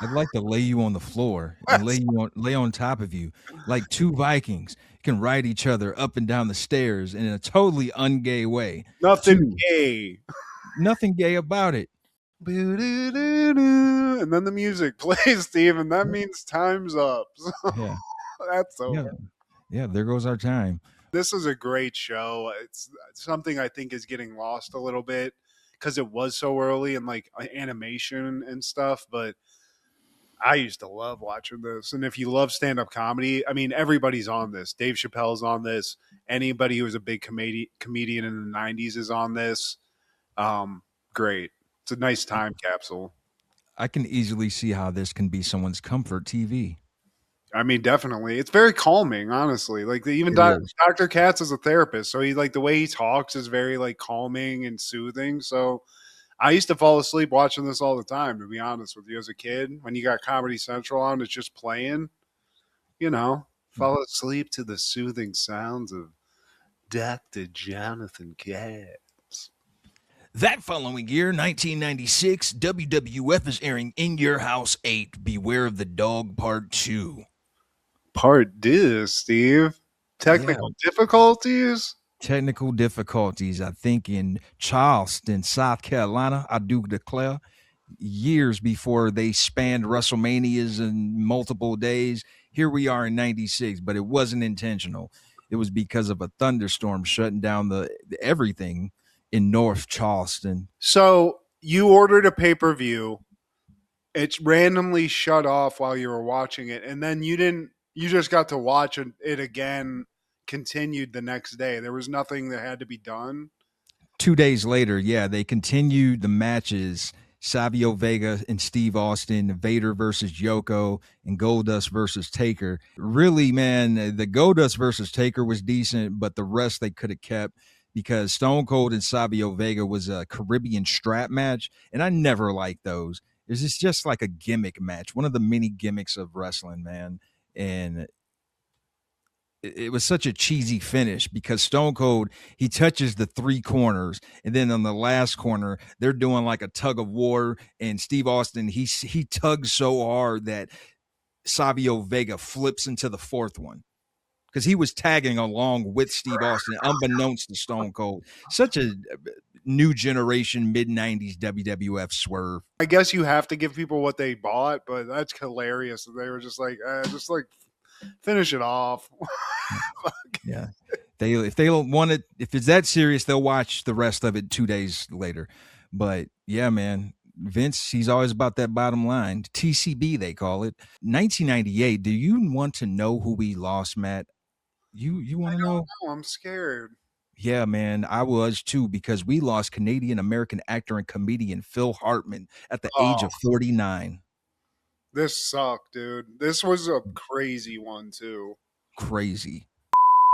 I'd like to lay you on the floor and lay on top of you like two Vikings. You can ride each other up and down the stairs in a totally ungay way. Nothing gay. Nothing gay about it. And then the music plays, Steve, and that means time's up. So yeah. That's over. Yeah, there goes our time. This is a great show. It's something I think is getting lost a little bit because it was so early in like animation and stuff, but I used to love watching this. And if you love stand-up comedy, I mean, everybody's on this. Dave Chappelle's on this. Anybody who was a big comedian in the 90s is on this. Great. It's a nice time capsule. I can easily see how this can be someone's comfort TV. I mean, definitely. It's very calming, honestly. Like even Dr. Katz is a therapist, so he like the way he talks is very like calming and soothing. So I used to fall asleep watching this all the time, to be honest with you. As a kid, when you got Comedy Central on, it's just playing, fall asleep to the soothing sounds of Dr. Jonathan Katz. That following year, 1996, WWF is airing In Your House 8, Beware of the Dog Part 2. Part 2, Steve. Technical difficulties? Technical difficulties, I think, in Charleston, South Carolina, I do declare, years before they spanned WrestleManias in multiple days. Here we are in 96, but it wasn't intentional. It was because of a thunderstorm shutting down everything in North Charleston. So you ordered a pay-per-view. It's randomly shut off while you were watching it, and then you just got to watch it again, continued the next day. There was nothing that had to be done. 2 days later, they continued the matches. Savio Vega and Steve Austin, Vader versus Yoko, and Goldust versus Taker. Really, man, the Goldust versus Taker was decent, but the rest they could have kept because Stone Cold and Savio Vega was a Caribbean strap match, and I never liked those. It's just like a gimmick match, one of the many gimmicks of wrestling, man. And it was such a cheesy finish because Stone Cold, he touches the three corners, and then on the last corner, they're doing like a tug of war, and Steve Austin, he tugs so hard that Savio Vega flips into the fourth one because he was tagging along with Steve Austin, unbeknownst to Stone Cold. Such a new generation, mid-90s WWF swerve. I guess you have to give people what they bought, but that's hilarious. They were just like, finish it off. Yeah. If they want it, if it's that serious, they'll watch the rest of it 2 days later. But yeah, man, Vince, he's always about that bottom line. TCB, they call it. 1998. Do you want to know who we lost, Matt? You want to know? I'm scared. Yeah, man, I was too, because we lost Canadian-American actor and comedian Phil Hartman at the age of 49. This sucked, dude. This was a crazy one, too. Crazy.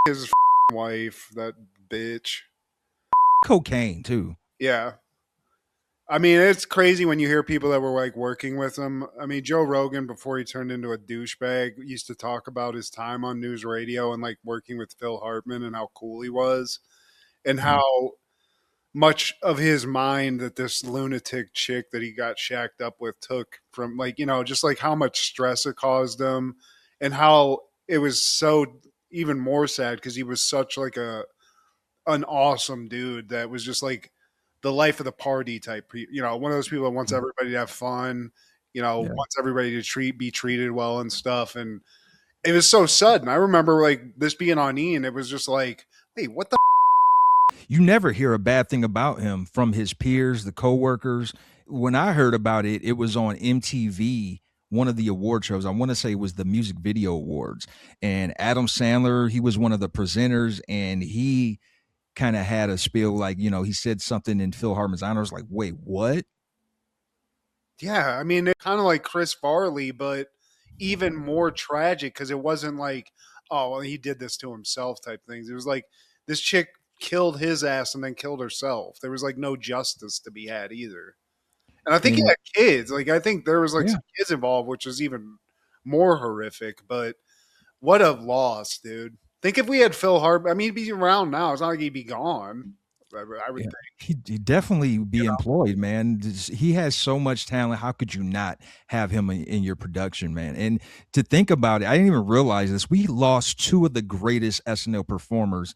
His wife, that bitch. Cocaine, too. Yeah. I mean, it's crazy when you hear people that were like working with him. I mean, Joe Rogan, before he turned into a douchebag, used to talk about his time on news radio and like working with Phil Hartman and how cool he was and Mhm. how much of his mind that this lunatic chick that he got shacked up with took from, like, just like how much stress it caused him and how it was so even more sad because he was such like an awesome dude that was just like the life of the party type, one of those people that wants Mhm. everybody to have fun, Yeah. wants everybody to be treated well and stuff. And it was so sudden. I remember like this being on E, and it was just like, hey, what the You never hear a bad thing about him from his peers, the coworkers. When I heard about it, it was on MTV, one of the award shows. I want to say it was the Music Video Awards. And Adam Sandler, he was one of the presenters, and he kind of had a spiel like, he said something in Phil Hartman's honor. I was like, wait, what? Yeah, I mean, it's kind of like Chris Farley, but even more tragic because it wasn't like, oh, well, he did this to himself type things. It was like this chick killed his ass and then killed herself. There was like no justice to be had either. And I think he And had kids. Like, I think there was like yeah, some kids involved, which was even more horrific. But what a loss, dude. Think if we had Phil Hartman, I mean, he'd be around now. It's not like he'd be gone. I would yeah. think. He'd definitely be employed, man. He has so much talent. How could you not have him in your production, man? And to think about it, I didn't even realize this. We lost two of the greatest SNL performers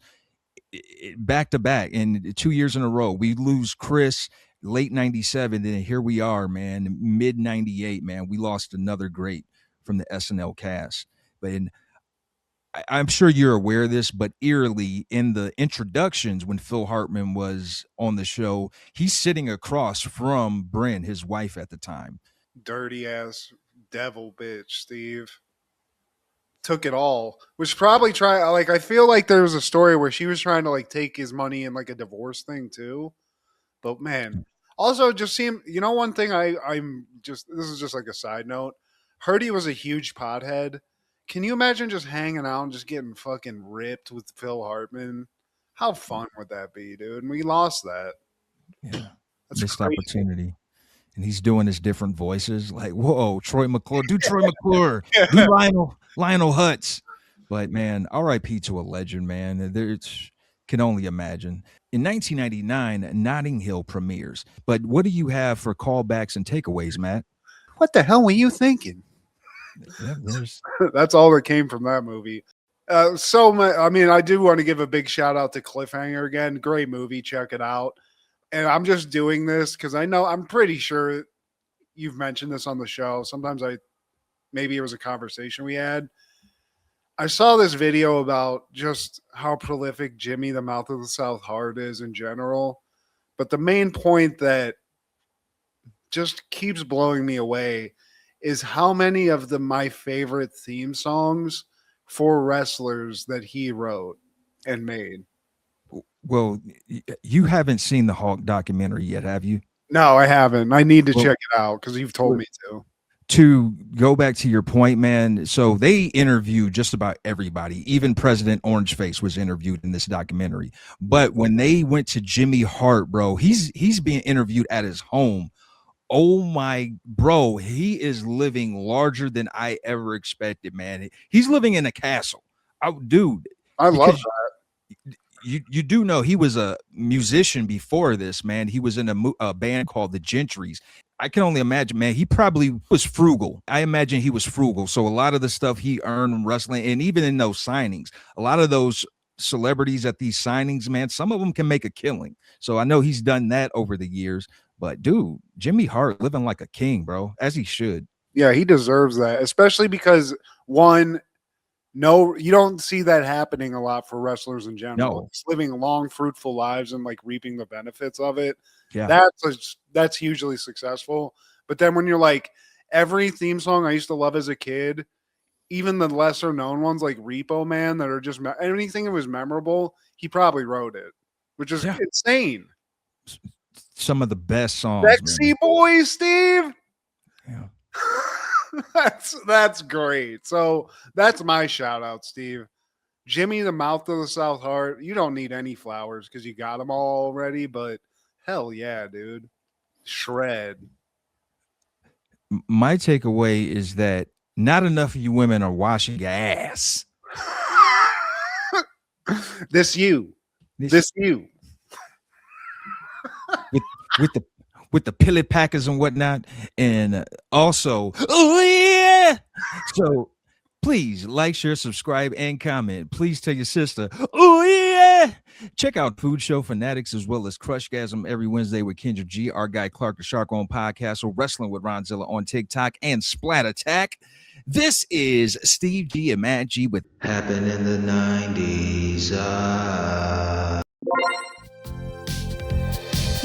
back to back in 2 years in a row. We lose Chris late 97, then here we are, man, mid 98, man. We lost another great from the SNL cast. But I'm sure you're aware of this, but eerily in the introductions when Phil Hartman was on the show, he's sitting across from Bryn, his wife at the time. Dirty ass devil bitch, Steve. Took it all. Was probably I feel like there was a story where she was trying to like take his money in like a divorce thing too. But man, also just seem one thing I'm just this is just like a side note. Heard he was a huge pothead. Can you imagine just hanging out and just getting fucking ripped with Phil Hartman? How fun would that be, dude? And we lost that. Yeah. That's Missed crazy. opportunity. And he's doing his different voices like, whoa, Troy McClure, do Troy McClure, do Lionel Hutz. But man, RIP to a legend, man. There's can only imagine. In 1999, Notting Hill premieres. But what do you have for callbacks and takeaways, Matt? What the hell were you thinking? Yeah, there's That's all that came from that movie. So much. I mean, I do want to give a big shout out to Cliffhanger again. Great movie. Check it out. And I'm just doing this because I'm pretty sure you've mentioned this on the show. Sometimes maybe it was a conversation we had. I saw this video about just how prolific Jimmy the Mouth of the South Heart is in general. But the main point that just keeps blowing me away is how many of my favorite theme songs for wrestlers that he wrote and made. well, you haven't seen the Hawk documentary yet, have you? No, I haven't. I need to Well, check it out because you've told me to. To go back to your point, man, so they interviewed just about everybody. Even President Orangeface was interviewed in this documentary. But when they went to Jimmy Hart, bro, he's being interviewed at his home. Oh my bro, he is living larger than I ever expected, man. He's living in a castle. Dude, I love because you do know he was a musician before this, man. He was in a band called the Gentrys. I can only imagine, man, he probably was frugal. I imagine he was frugal. So a lot of the stuff he earned in wrestling, and even in those signings, a lot of those celebrities at these signings, man, some of them can make a killing. So I know he's done that over the years. But dude, Jimmy Hart living like a king, bro, as he should. Yeah, he deserves that, especially because one, no, you don't see that happening a lot for wrestlers in general. No. It's living long, fruitful lives and like reaping the benefits of it. Yeah. That's hugely successful. But then when you're like every theme song I used to love as a kid, even the lesser known ones like Repo Man that are just anything that was memorable, he probably wrote it, which is insane. Some of the best songs. Sexy man. Boy, Steve. Yeah. That's great. So that's my shout out, Steve. Jimmy the Mouth of the South Heart. You don't need any flowers because you got them all already, but hell yeah, dude. shred. My takeaway is that not enough of you women are washing your ass. This you. With with the pilly packers and whatnot, and also, oh yeah. So please like, share, subscribe, and comment. Please tell your sister, oh yeah. Check out Food Show Fanatics as well as Crushgasm every Wednesday with Kendra G, our guy Clark the Shark on podcast, or Wrestling with Ronzilla on TikTok, and Splat Attack. This is Steve G and Matt G with Happened in the 90s.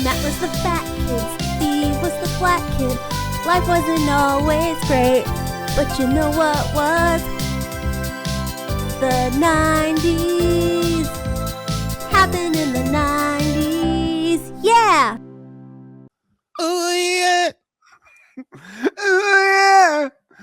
Matt was the fat kid, Steve was the flat kid. Life wasn't always great, but you know what was? The 90s. Happened in the 90s. Yeah! oh yeah.